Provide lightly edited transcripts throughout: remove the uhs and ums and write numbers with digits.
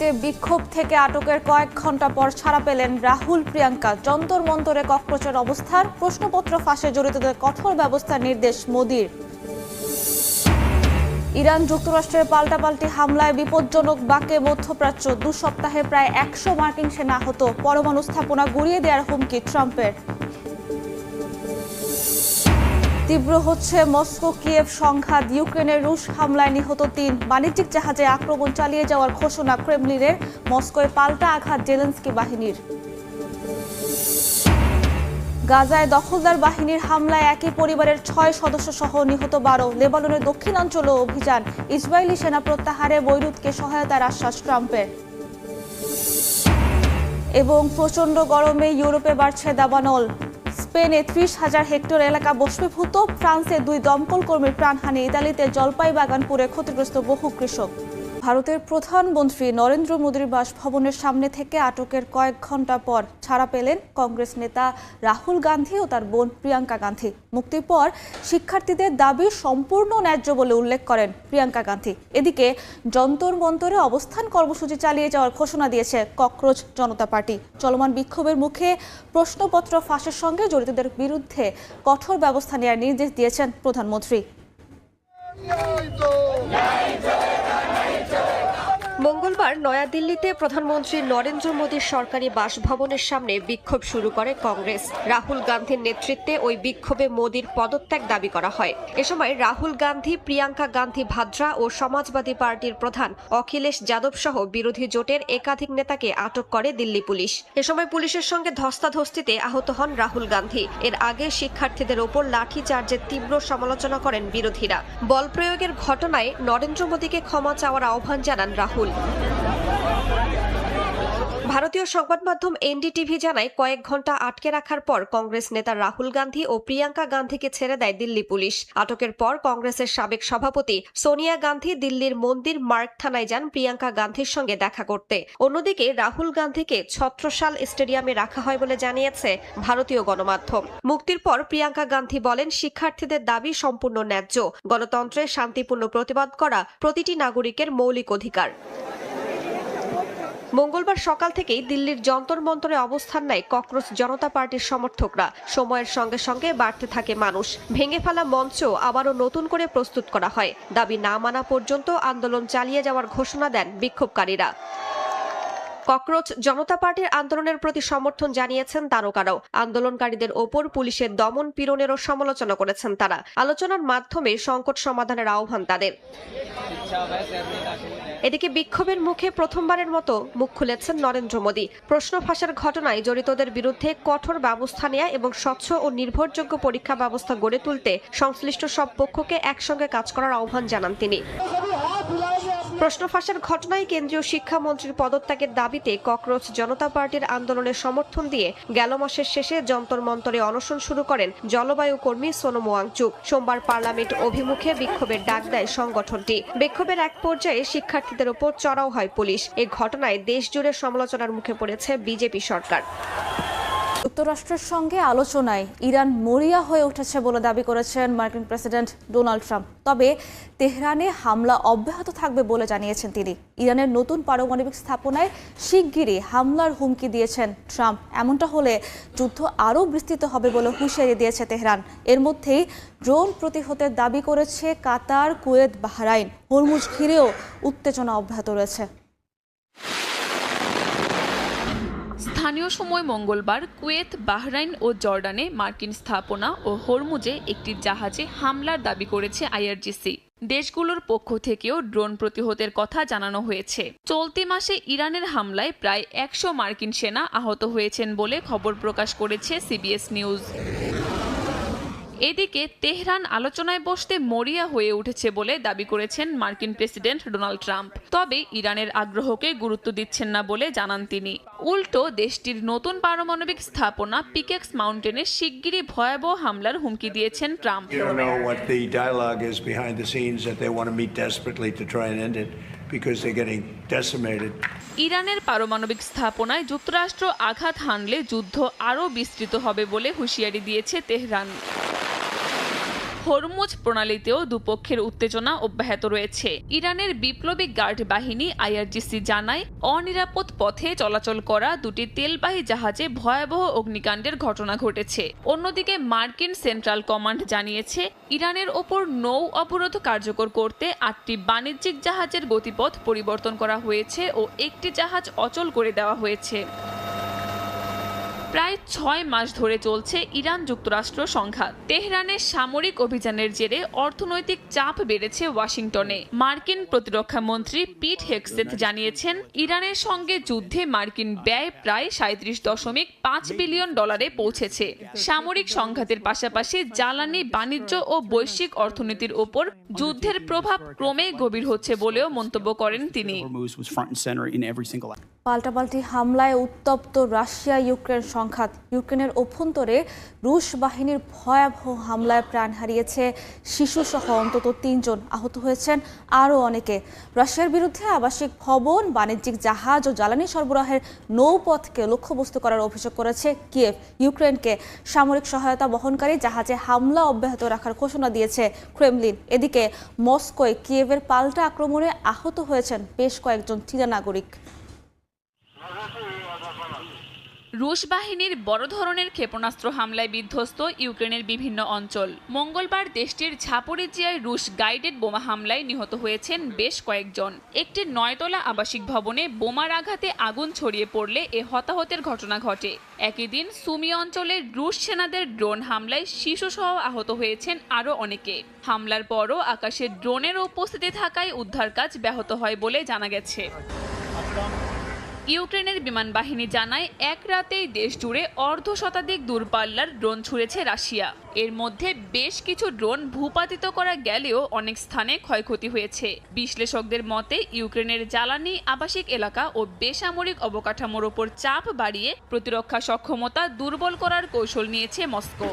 দিল্লিতে বিক্ষোভ থেকে আটকের কয়েক ঘন্টা পর ছাড়া পেলেন রাহুল প্রিয়াঙ্কা। যন্তর মন্তরে ককরোচের অবস্থান, প্রশ্নপত্র ফাঁসে জড়িতদের কঠোর ব্যবস্থার নির্দেশ মোদির। ইরান যুক্তরাষ্ট্রের পাল্টাপাল্টি হামলায় বিপজ্জনক বাঁকে মধ্যপ্রাচ্য। 2 সপ্তাহে প্রায় 100 মার্কিন সেনা আহত। পরমাণু স্থাপনা গুঁড়িয়ে দেওয়ার হুমকি ট্রাম্পের। তীব্র হচ্ছে মস্কো কিয়েভ সংঘাত। ইউক্রেনের রুশ হামলায় নিহত 3। বাণিজ্যিক জাহাজে আক্রমণ চালিয়ে যাওয়ার ঘোষণা ক্রেমলিনের। মস্কোয় পাল্টা আঘাত জেলেনস্কি বাহিনীর। গাজায় দখলদার বাহিনীর হামলায় একই পরিবারের 6 সদস্য সহ নিহত 12। লেবাননের দক্ষিণাঞ্চলে অভিযান। ইসরায়েলি সেনা প্রত্যাহারে বৈরুতকে সহায়তার আশ্বাস ট্রাম্পের। এবং প্রচণ্ড গরমে ইউরোপে বাড়ছে দাবানল। স্পেনে 30,000 হেক্টর এলাকা বাষ্পীভূত। ফ্রান্সে 2 দমকল কর্মীর প্রাণহানি। ইতালিতে জলপাই বাগান পুড়ে ক্ষতিগ্রস্ত বহু কৃষক। ভারতের প্রধানমন্ত্রী নরেন্দ্র মোদীর বাসভবনের সামনে থেকে আটকের কয়েক ঘন্টা পর ছাড়া পেলেন কংগ্রেস নেতা রাহুল গান্ধী ও তার বোন প্রিয়াঙ্কা গান্ধী। মুক্তির পর শিক্ষার্থীদের দাবি সম্পূর্ণ ন্যায্য বলে উল্লেখ করেন প্রিয়াঙ্কা গান্ধী। এদিকে যন্তর মন্তরে অবস্থান কর্মসূচি চালিয়ে যাওয়ার ঘোষণা দিয়েছে ককরোচ জনতা পার্টি। চলমান বিক্ষোভের মুখে প্রশ্নপত্র ফাঁসের সঙ্গে জড়িতদের বিরুদ্ধে কঠোর ব্যবস্থা নেওয়ার নির্দেশ দিয়েছেন প্রধানমন্ত্রী। মঙ্গলবার নয়াদিল্লিতে প্রধানমন্ত্রী নরেন্দ্র মোদীর সরকারি বাসভবনের সামনে বিক্ষোভ শুরু করে কংগ্রেস। রাহুল গান্ধীর নেতৃত্বে ওই বিক্ষোভে মোদীর পদত্যাগ দাবি করা হয়। এ সময় রাহুল গান্ধী, প্রিয়াঙ্কা গান্ধী ভাদ্রা ও সমাজবাদী পার্টির প্রধান অখিলেশ যাদব সহ বিরোধী জোটের একাধিক নেতাকে আটক করে দিল্লি পুলিশ। এ সময় পুলিশের সঙ্গে ধস্তাধস্তিতে আহত হন রাহুল গান্ধী। এর আগে শিক্ষার্থীদের ওপর লাঠিচার্জের তীব্র সমালোচনা করেন বিরোধীরা। বল প্রয়োগের ঘটনায় নরেন্দ্র মোদীকে ক্ষমা চাওয়ার আহ্বান জানান রাহুল। ভারতীয় সংবাদ মাধ্যম এনডিটিভি জানায়, কয়েক ঘন্টা আটকে রাখার পর কংগ্রেস নেতা রাহুল গান্ধী ও প্রিয়াঙ্কা গান্ধীকে ছেড়ে দেয় দিল্লি পুলিশ। আটকের পর কংগ্রেসের সাবেক সভাপতি সোনিয়া গান্ধী দিল্লির মন্দির মার্গ থানায় যান প্রিয়াঙ্কা গান্ধীর সঙ্গে দেখা করতে। অন্যদিকে রাহুল গান্ধীকে ছত্রসাল স্টেডিয়ামে রাখা হয় বলে জানিয়েছে ভারতীয় গণমাধ্যম। মুক্তির পর প্রিয়াঙ্কা গান্ধী বলেন, শিক্ষার্থীদের দাবি সম্পূর্ণ ন্যায্য। গণতন্ত্রে শান্তিপূর্ণ প্রতিবাদ করা প্রতিটি নাগরিকের মৌলিক অধিকার। মঙ্গলবার সকাল থেকেই দিল্লির যন্তর মন্তরে অবস্থান নেয় ককরোচ জনতা পার্টির সমর্থকরা। সময়ের সঙ্গে সঙ্গে বাড়তে থাকে মানুষ। ভেঙে ফেলা মঞ্চ আবারও নতুন করে প্রস্তুত করা হয়। দাবি না মানা পর্যন্ত আন্দোলন চালিয়ে যাওয়ার ঘোষণা দেন বিক্ষোভকারীরা। ককরোচ জনতা পার্টির আন্দোলনের প্রতি সমর্থন জানিয়েছেন তারকারাও। আন্দোলনকারীদের ওপর পুলিশের দমন পীড়নেরও সমালোচনা করেছেন তারা। আলোচনার মাধ্যমে সংকট সমাধানের আহ্বান তাদের। এদিকে বিক্ষোভের মুখে প্রথমবারের মতো মুখ খুলেছেন নরেন্দ্র মোদী। প্রশ্ন ফাঁসের ঘটনায় জড়িতদের বিরুদ্ধে কঠোর ব্যবস্থা নেওয়া এবং স্বচ্ছ ও নির্ভরযোগ্য পরীক্ষা ব্যবস্থা গড়ে তুলতে সংশ্লিষ্ট সব পক্ষকে একসঙ্গে কাজ করার আহ্বান জানান তিনি। প্রশ্ন ফাঁসের ঘটনায় কেন্দ্রীয় শিক্ষামন্ত্রীর পদত্যাগের দাবিতে ককরোচ জনতা পার্টির আন্দোলনের সমর্থন দিয়ে গেল মাসের শেষে যন্তর মন্তরে অনশন শুরু করেন জলবায়ু কর্মী সোনম ওয়াংচুক। সোমবার পার্লামেন্ট অভিমুখে বিক্ষোভের ডাক দেয় সংগঠনটি। বিক্ষোভের এক পর্যায়ে শিক্ষার্থীদের ওপর চড়াও হয় পুলিশ। এই ঘটনায় দেশ জুড়ে সমালোচনার মুখে পড়েছে বিজেপি সরকার। যুক্তরাষ্ট্রের সঙ্গে আলোচনায় ইরান মরিয়া হয়ে উঠেছে বলে দাবি করেছেন মার্কিন প্রেসিডেন্ট ডোনাল্ড ট্রাম্প। তবে তেহরানে হামলা অব্যাহত থাকবে বলে জানিয়েছেন তিনি। ইরানের নতুন পারমাণবিক স্থাপনায় শিগগিরই হামলার হুমকি দিয়েছেন ট্রাম্প। এমনটা হলে যুদ্ধ আরও বিস্তৃত হবে বলে হুঁশিয়ারি দিয়েছে তেহরান। এর মধ্যেই ড্রোন প্রতিহতের দাবি করেছে কাতার, কুয়েত, বাহরাইন। হরমুজ ঘিরেও উত্তেজনা অব্যাহত রয়েছে। স্থানীয় সময় মঙ্গলবার কুয়েত, বাহরাইন ও জর্ডানে মার্কিন স্থাপনা ও হরমুজে একটি জাহাজে হামলার দাবি করেছে আইআরজিসি। দেশগুলোর পক্ষ থেকেও ড্রোন প্রতিহতের কথা জানানো হয়েছে। চলতি মাসে ইরানের হামলায় প্রায় 100 মার্কিন সেনা আহত হয়েছেন বলে খবর প্রকাশ করেছে সিবিএস নিউজ। এদিকে তেহরান আলোচনায় বসতে মরিয়া হয়ে উঠেছে বলে দাবি করেছেন মার্কিন প্রেসিডেন্ট ডোনাল্ড ট্রাম্প। তবে ইরানের আগ্রহকে গুরুত্ব দিচ্ছেন না বলে জানান তিনি। উল্টো দেশটির নতুন পারমাণবিক স্থাপনা পিকেক্স মাউন্টেনে শিগগিরই ভয়াবহ হামলার হুমকি দিয়েছেন ট্রাম্প। ইরানের পারমাণবিক স্থাপনায় যুক্তরাষ্ট্র আঘাত হানলে যুদ্ধ আরও বিস্তৃত হবে বলে হুঁশিয়ারি দিয়েছে তেহরান। হরমুজ প্রণালীতেও দুপক্ষের উত্তেজনা অব্যাহত রয়েছে। ইরানের বিপ্লবী গার্ড বাহিনী আইআরজিসি জানায়, অনিরাপদ পথে চলাচল করা দুটি তেলবাহী জাহাজে ভয়াবহ অগ্নিকাণ্ডের ঘটনা ঘটেছে। অন্যদিকে মার্কিন সেন্ট্রাল কমান্ড জানিয়েছে, ইরানের ওপর নৌ অবরোধ কার্যকর করতে 8টি বাণিজ্যিক জাহাজের গতিপথ পরিবর্তন করা হয়েছে ও একটি জাহাজ অচল করে দেওয়া হয়েছে। প্রায় 6 মাস ধরে চলছে ইরান যুক্তরাষ্ট্র সংঘাত। তেহরানের সামরিক অভিযানের জেরে অর্থনৈতিক চাপ বেড়েছে ওয়াশিংটনে। মার্কিন প্রতিরক্ষা মন্ত্রী পিট হেগসেথ জানিয়েছেন, ইরানের সঙ্গে যুদ্ধে মার্কিন ব্যয় প্রায় 37.5 বিলিয়ন ডলারে পৌঁছেছে। সামরিক সংঘাতের পাশাপাশি জ্বালানি, বাণিজ্য ও বৈশ্বিক অর্থনীতির ওপর যুদ্ধের প্রভাব ক্রমেই গভীর হচ্ছে বলেও মন্তব্য করেন তিনি। পাল্টাপাল্টি হামলায় উত্তপ্ত রাশিয়া ইউক্রেন সংঘাত। ইউক্রেনের অভ্যন্তরে রুশ বাহিনীর ভয়াবহ হামলায় প্রাণ হারিয়েছে শিশুসহ অন্তত 3 জন, আহত হয়েছেন আরও অনেকে। রাশিয়ার বিরুদ্ধে আবাসিক ভবন, বাণিজ্যিক জাহাজ ও জ্বালানি সরবরাহের নৌপথকে লক্ষ্যবস্তু করার অভিযোগ করেছে কিয়েভ। ইউক্রেনকে সামরিক সহায়তা বহনকারী জাহাজে হামলা অব্যাহত রাখার ঘোষণা দিয়েছে ক্রেমলিন। এদিকে মস্কোয় কিয়েভের পাল্টা আক্রমণে আহত হয়েছেন বেশ কয়েকজন চীনা নাগরিক। রুশ বাহিনীর বড় ধরনের ক্ষেপণাস্ত্র হামলায় বিধ্বস্ত ইউক্রেনের বিভিন্ন অঞ্চল। মঙ্গলবার দেশটির ঝাপোরিজিয়ায় রুশ গাইডেড বোমা হামলায় নিহত হয়েছেন বেশ কয়েকজন। একটি 9তলা আবাসিক ভবনে বোমার আঘাতে আগুন ছড়িয়ে পড়লে এ হতাহতের ঘটনা ঘটে। একই দিন সুমি অঞ্চলে রুশ সেনাদের ড্রোন হামলায় শিশুসহ আহত হয়েছেন আরও অনেকে। হামলার পরও আকাশে ড্রোনের উপস্থিতি থাকায় উদ্ধার কাজ ব্যাহত হয় বলে জানা গেছে। ইউক্রেনের বিমান বাহিনী জানায়, এক রাতেই দেশ জুড়ে অর্ধশতাধিক দূরপাল্লার ড্রোন ছুড়েছে রাশিয়া। এর মধ্যে বেশ কিছু ড্রোন ভূপাতিত করা গেলেও অনেক স্থানে ক্ষয়ক্ষতি হয়েছে। বিশ্লেষকদের মতে, ইউক্রেনের জ্বালানি, আবাসিক এলাকা ও বেসামরিক অবকাঠামোর ওপর চাপ বাড়িয়ে প্রতিরক্ষা সক্ষমতা দুর্বল করার কৌশল নিয়েছে মস্কো।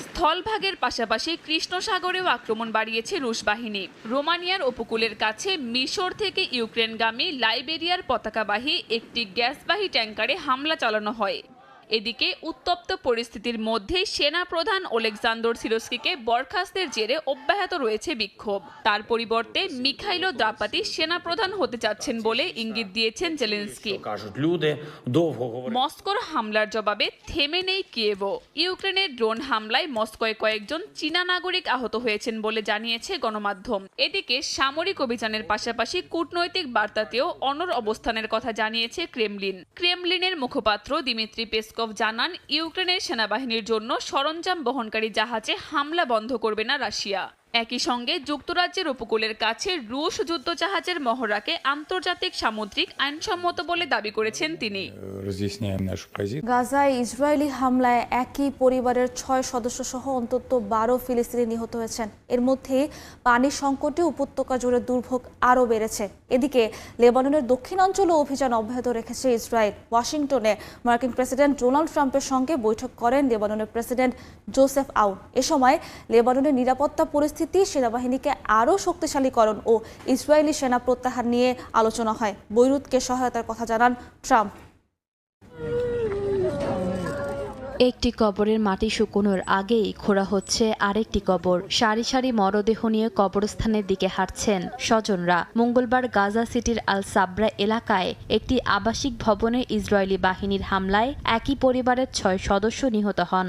স্থলভাগের পাশাপাশি কৃষ্ণ সাগরেও আক্রমণ বাড়িয়েছে রুশ বাহিনী। রোমানিয়ার উপকূলের কাছে মিশর থেকে ইউক্রেনগামী লাইবেরিয়ার পতাকাবাহী একটি গ্যাসবাহী ট্যাঙ্কারে হামলা চালানো হয়। এদিকে উত্তপ্ত পরিস্থিতির মধ্যেই সেনা প্রধান ওলেকজান্দর সিরস্কিকে বরখাস্তের জেরে অব্যাহত রয়েছে বিক্ষোভ। তার পরিবর্তে মিখাইলো দ্রাপাতি সেনা প্রধান হতে যাচ্ছেন বলে ইঙ্গিত দিয়েছেন জেলেনস্কি। মস্কোর হামলার জবাবে থেমে নেই কিয়েভও। ইউক্রেনের ড্রোন হামলায় মস্কোয় কয়েকজন চীনা নাগরিক আহত হয়েছেন বলে জানিয়েছে গণমাধ্যম। এদিকে সামরিক অভিযানের পাশাপাশি কূটনৈতিক বার্তাতেও অনড় অবস্থানের কথা জানিয়েছে ক্রেমলিন। ক্রেমলিনের মুখপাত্র দিমিত্রি পেসকভ জানান, ইউক্রেনের সেনাবাহিনীর জন্য সরঞ্জাম বহনকারী জাহাজে হামলা বন্ধ করবে না রাশিয়া। একই সঙ্গে যুক্তরাজ্যের উপকূলের কাছে রুশ যুদ্ধজাহাজের মহড়াকে আন্তর্জাতিক সামুদ্রিক আইনসম্মত বলে দাবি করেছেন তিনি। গাজায় ইসরায়েলি হামলায় একই পরিবারের 6 সদস্য সহ অন্তত 12 ফিলিস্তিনি নিহত হয়েছেন। এর মধ্যে পানি সংকটে উপত্যকা জুড়ে দুর্ভোগ আরও বেড়েছে। এদিকে লেবাননের দক্ষিণাঞ্চলে অভিযান অব্যাহত রেখেছে ইসরায়েল। ওয়াশিংটনে মার্কিন প্রেসিডেন্ট ডোনাল্ড ট্রাম্পের সঙ্গে বৈঠক করেন লেবাননের প্রেসিডেন্ট জোসেফ আউন। এ সময় লেবাননের নিরাপত্তা পরিস্থিতি, সেনাবাহিনীকে আরও শক্তিশালীকরণ ও ইসরায়েলি সেনা প্রত্যাহার নিয়ে আলোচনা হয়। বৈরুতকে সহায়তার কথা জানান ট্রাম্প। একটি কবরের মাটি শুকোনোর আগেই খোঁড়া হচ্ছে আরেকটি কবর। সারি সারি মরদেহ নিয়ে কবরস্থানের দিকে হাঁটছেন স্বজনরা। মঙ্গলবার গাজা সিটির আল সাবরা এলাকায় একটি আবাসিক ভবনে ইসরায়েলি বাহিনীর হামলায় একই পরিবারের 6 সদস্য নিহত হন।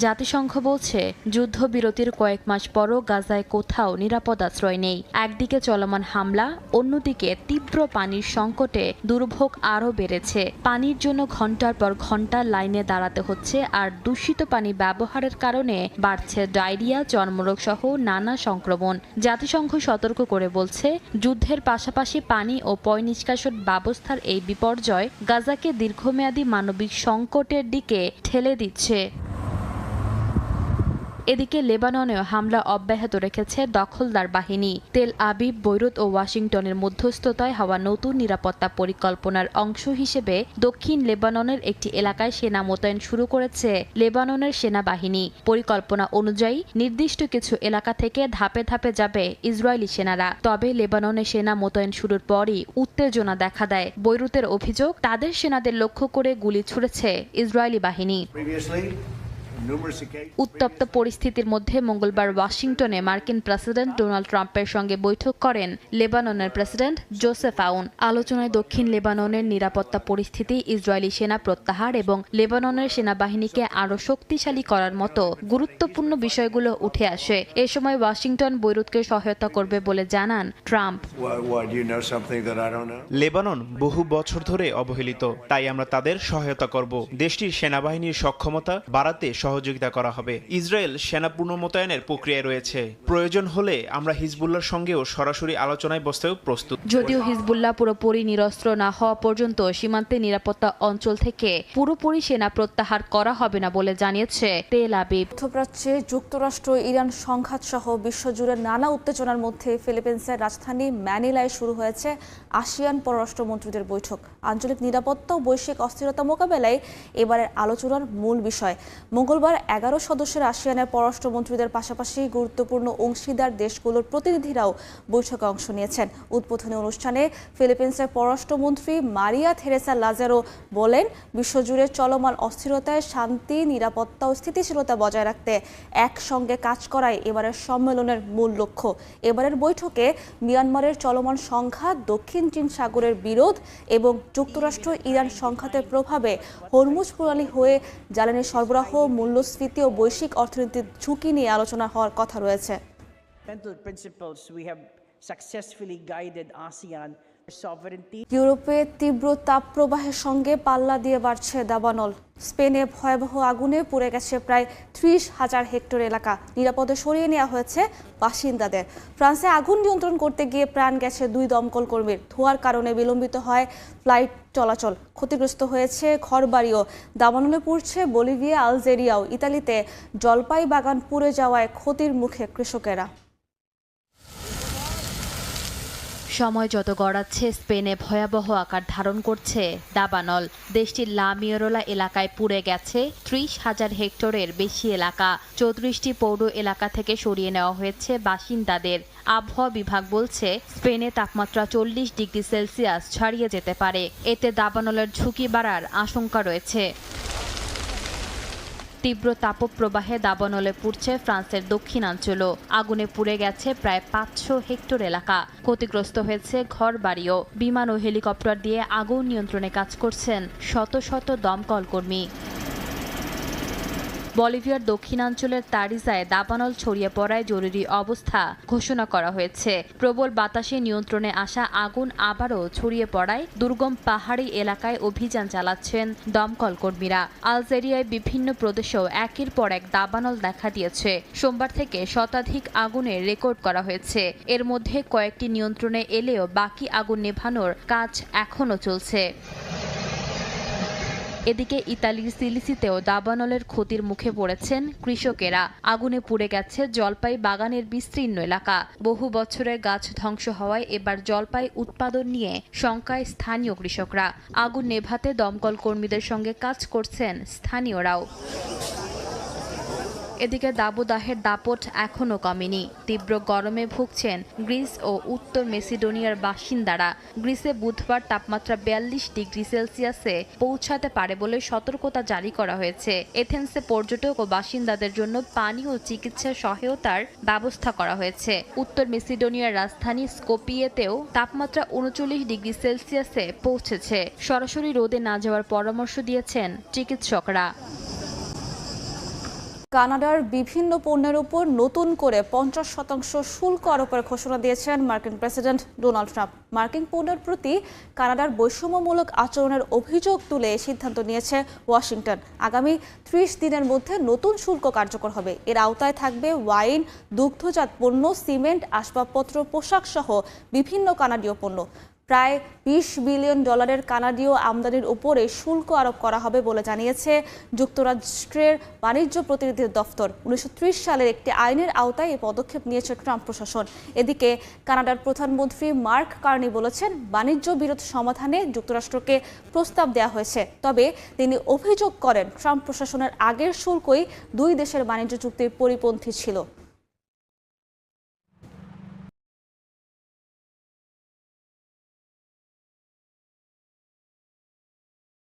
জাতিসংঘ বলছে, যুদ্ধবিরতির কয়েক মাস পরও গাজায় কোথাও নিরাপদ আশ্রয় নেই। একদিকে চলমান হামলা, অন্যদিকে তীব্র পানির সংকটে দুর্ভোগ আরও বেড়েছে। পানির জন্য ঘন্টার পর ঘন্টা লাইনে দাঁড়াতে হচ্ছে, আর দূষিত পানি ব্যবহারের কারণে বাড়ছে ডায়রিয়া, চর্মরোগ সহ নানা সংক্রমণ। জাতিসংঘ সতর্ক করে বলছে, যুদ্ধের পাশাপাশি পানি ও পয় নিষ্কাশন ব্যবস্থার এই বিপর্যয় গাজাকে দীর্ঘমেয়াদী মানবিক সংকটের দিকে ঠেলে দিচ্ছে। এদিকে লেবাননেও হামলা অব্যাহত রেখেছে দখলদার বাহিনী। তেল আবিব, বৈরুত ও ওয়াশিংটনের মধ্যস্থতায় হওয়া নতুন নিরাপত্তা পরিকল্পনার অংশ হিসেবে দক্ষিণ লেবাননের একটি এলাকায় সেনা মোতায়েন শুরু করেছে লেবাননের সেনাবাহিনী। পরিকল্পনা অনুযায়ী নির্দিষ্ট কিছু এলাকা থেকে ধাপে ধাপে যাবে ইসরায়েলি সেনারা। তবে লেবাননে সেনা মোতায়েন শুরুর পরই উত্তেজনা দেখা দেয়। বৈরুতের অভিযোগ, তাদের সেনাদের লক্ষ্য করে গুলি ছুড়েছে ইসরায়েলি বাহিনী। উত্তপ্ত পরিস্থিতির মধ্যে মঙ্গলবার ওয়াশিংটনে মার্কিন প্রেসিডেন্ট ডোনাল্ড ট্রাম্পের সঙ্গে বৈঠক করেন লেবাননের প্রেসিডেন্ট জোসেফ আউন। আলোচনায় দক্ষিণ লেবাননের নিরাপত্তা পরিস্থিতি, ইসরায়েলি সেনা প্রত্যাহার এবং লেবাননের সেনাবাহিনীকে আরও শক্তিশালী করার মতো গুরুত্বপূর্ণ বিষয়গুলো উঠে আসে। এ সময় ওয়াশিংটন বৈরুতকে সহায়তা করবে বলে জানান ট্রাম্প। লেবানন বহু বছর ধরে অবহেলিত, তাই আমরা তাদের সহায়তা করব। দেশটির সেনাবাহিনীর সক্ষমতা বাড়াতে সহযোগিতা করা হবে। ইসরায়েল সেনা পুনর্মোতায়েনের প্রক্রিয়ায় রয়েছে। প্রয়োজন হলে আমরা হিজবুল্লাহর সঙ্গেও সরাসরি আলোচনায় বসতেও প্রস্তুত। যদিও হিজবুল্লাহ পুরোপুরি নিরস্ত্র না হওয়া পর্যন্ত সীমান্তে নিরাপত্তা অঞ্চল থেকে পুরোপুরি সেনা প্রত্যাহার করা হবে না বলে জানিয়েছে তেল আবিব। মধ্যপ্রাচ্যে যুক্তরাষ্ট্র ইরান সংঘাত সহ বিশ্বজুড়ে নানা উত্তেজনার মধ্যে ফিলিপিন্সের রাজধানী ম্যানিলায় শুরু হয়েছে আসিয়ান পররাষ্ট্রমন্ত্রীদের বৈঠক। আঞ্চলিক নিরাপত্তা ও বৈশ্বিক অস্থিরতা মোকাবেলায় এবারের আলোচনার মূল বিষয়। মঙ্গলবার 11 সদস্যের আসিয়ানের পররাষ্ট্রমন্ত্রীদের পাশাপাশি গুরুত্বপূর্ণ অংশীদার দেশগুলোর প্রতিনিধিরাও বৈঠকে অংশ নিয়েছেন। উদ্বোধনী অনুষ্ঠানে ফিলিপিন্সের পররাষ্ট্রমন্ত্রী মারিয়া থেরেসা লাজারো বলেন, বিশ্বজুড়ে চলমান অস্থিরতায় শান্তি, নিরাপত্তা ও স্থিতিশীলতা বজায় রাখতে একসঙ্গে কাজ করাই এবারের সম্মেলনের মূল লক্ষ্য। এবারের বৈঠকে মিয়ানমারের চলমান সংঘাত, দক্ষিণ চীন সাগরের বিরোধ এবং যুক্তরাষ্ট্র ইরান সংঘাতের প্রভাবে হরমুজ প্রণালী হয়ে জ্বালানি সরবরাহ, মূল্যস্ফীতি ও বৈশ্বিক অর্থনীতির ঝুঁকি নিয়ে আলোচনা হওয়ার কথা রয়েছে। ইউরোপে তীব্র তাপপ্রবাহের সঙ্গে পাল্লা দিয়ে বাড়ছে দাবানল। স্পেনে ভয়াবহ আগুনে পুড়ে গেছে প্রায় 30,000 হেক্টর এলাকা। নিরাপদে সরিয়ে নেওয়া হয়েছে বাসিন্দাদের। ফ্রান্সে আগুন নিয়ন্ত্রণ করতে গিয়ে প্রাণ গেছে 2 দমকল কর্মীর। ধোঁয়ার কারণে বিলম্বিত হয় ফ্লাইট চলাচল। ক্ষতিগ্রস্ত হয়েছে ঘরবাড়িও। দাবানলে পুড়ছে বলিভিয়া, আলজেরিয়াও। ইতালিতে জলপাই বাগান পুড়ে যাওয়ায় ক্ষতির মুখে কৃষকেরা। সময় যত গড়াচ্ছে, স্পেনে ভয়াবহ আকার ধারণ করছে দাবানল। দেশটির লা মিওরোলা এলাকায় পুড়ে গেছে 30,000 হেক্টরের বেশি এলাকা। 34টি পৌর এলাকা থেকে সরিয়ে নেওয়া হয়েছে বাসিন্দাদের। আবহাওয়া বিভাগ বলছে, স্পেনে তাপমাত্রা 40 ডিগ্রি সেলসিয়াস ছাড়িয়ে যেতে পারে। এতে দাবানলের ঝুঁকি বাড়ার আশঙ্কা রয়েছে। তীব্র তাপপ্রবাহে দাবানলে পুড়ছে ফ্রান্সের দক্ষিণাঞ্চলও। আগুনে পুড়ে গেছে প্রায় 500 হেক্টর এলাকা। ক্ষতিগ্রস্ত হয়েছে ঘরবাড়িও। বিমান ও হেলিকপ্টার দিয়ে আগুন নিয়ন্ত্রণে কাজ করছেন শত শত দমকল কর্মী। বলিভিয়ার দক্ষিণাঞ্চলের তারিজায় দাবানল ছড়িয়ে পড়ায় জরুরি অবস্থা ঘোষণা করা হয়েছে। প্রবল বাতাসে নিয়ন্ত্রণে আসা আগুন আবারও ছড়িয়ে পড়ায় দুর্গম পাহাড়ি এলাকায় অভিযান চালাচ্ছেন দমকল কর্মীরা। আলজেরিয়ায় বিভিন্ন প্রদেশেও একের পর এক দাবানল দেখা দিয়েছে। সোমবার থেকে শতাধিক আগুনের রেকর্ড করা হয়েছে। এর মধ্যে কয়েকটি নিয়ন্ত্রণে এলেও বাকি আগুন নেভানোর কাজ এখনও চলছে। এদিকে ইতালির সিলিসিতেও দাবানলের ক্ষতির মুখে পড়েছেন কৃষকেরা। আগুনে পুড়ে গেছে জলপাই বাগানের বিস্তীর্ণ এলাকা। বহু বছরের গাছ ধ্বংস হওয়ায় এবার জলপাই উৎপাদন নিয়ে শঙ্কায় স্থানীয় কৃষকরা। আগুন নেভাতে দমকল কর্মীদের সঙ্গে কাজ করছেন স্থানীয়রাও। এদিকে দাবদাহের দাপট এখনও কমেনি। তীব্র গরমে ভুগছেন গ্রিস ও উত্তর মেসিডোনিয়ার বাসিন্দারা। গ্রিসে বুধবার তাপমাত্রা 42 ডিগ্রি সেলসিয়াসে পৌঁছাতে পারে বলে সতর্কতা জারি করা হয়েছে। এথেন্সে পর্যটক ও বাসিন্দাদের জন্য পানি ও চিকিৎসা সহায়তার ব্যবস্থা করা হয়েছে। উত্তর মেসিডোনিয়ার রাজধানী স্কোপিয়েতেও তাপমাত্রা 39 ডিগ্রি সেলসিয়াসে পৌঁছেছে। সরাসরি রোদে না যাওয়ার পরামর্শ দিয়েছেন চিকিৎসকরা। কানাডার বিভিন্ন পণ্যের উপর নতুন করে 50% শুল্ক আরোপের ঘোষণা দিয়েছেন মার্কিন প্রেসিডেন্ট ডোনাল্ড ট্রাম্প। মার্কিন পণ্যের প্রতি কানাডার বৈষম্যমূলক আচরণের অভিযোগ তুলে সিদ্ধান্ত নিয়েছে ওয়াশিংটন। আগামী 30 দিনের মধ্যে নতুন শুল্ক কার্যকর হবে। এর আওতায় থাকবে ওয়াইন, দুগ্ধজাত পণ্য, সিমেন্ট, আসবাবপত্র, পোশাক সহ বিভিন্ন কানাডীয় পণ্য। প্রায় $20 বিলিয়ন কানাডীয় আমদানির উপরে শুল্ক আরোপ করা হবে বলে জানিয়েছে যুক্তরাষ্ট্রের বাণিজ্য প্রতিনিধির দফতর। 1930 সালের একটি আইনের আওতায় এই পদক্ষেপ নিয়েছে ট্রাম্প প্রশাসন। এদিকে কানাডার প্রধানমন্ত্রী মার্ক কার্নি বলেছেন, বাণিজ্য বিরোধ সমাধানে যুক্তরাষ্ট্রকে প্রস্তাব দেওয়া হয়েছে। তবে তিনি অভিযোগ করেন, ট্রাম্প প্রশাসনের আগের শুল্কই দুই দেশের বাণিজ্য চুক্তির পরিপন্থী ছিল।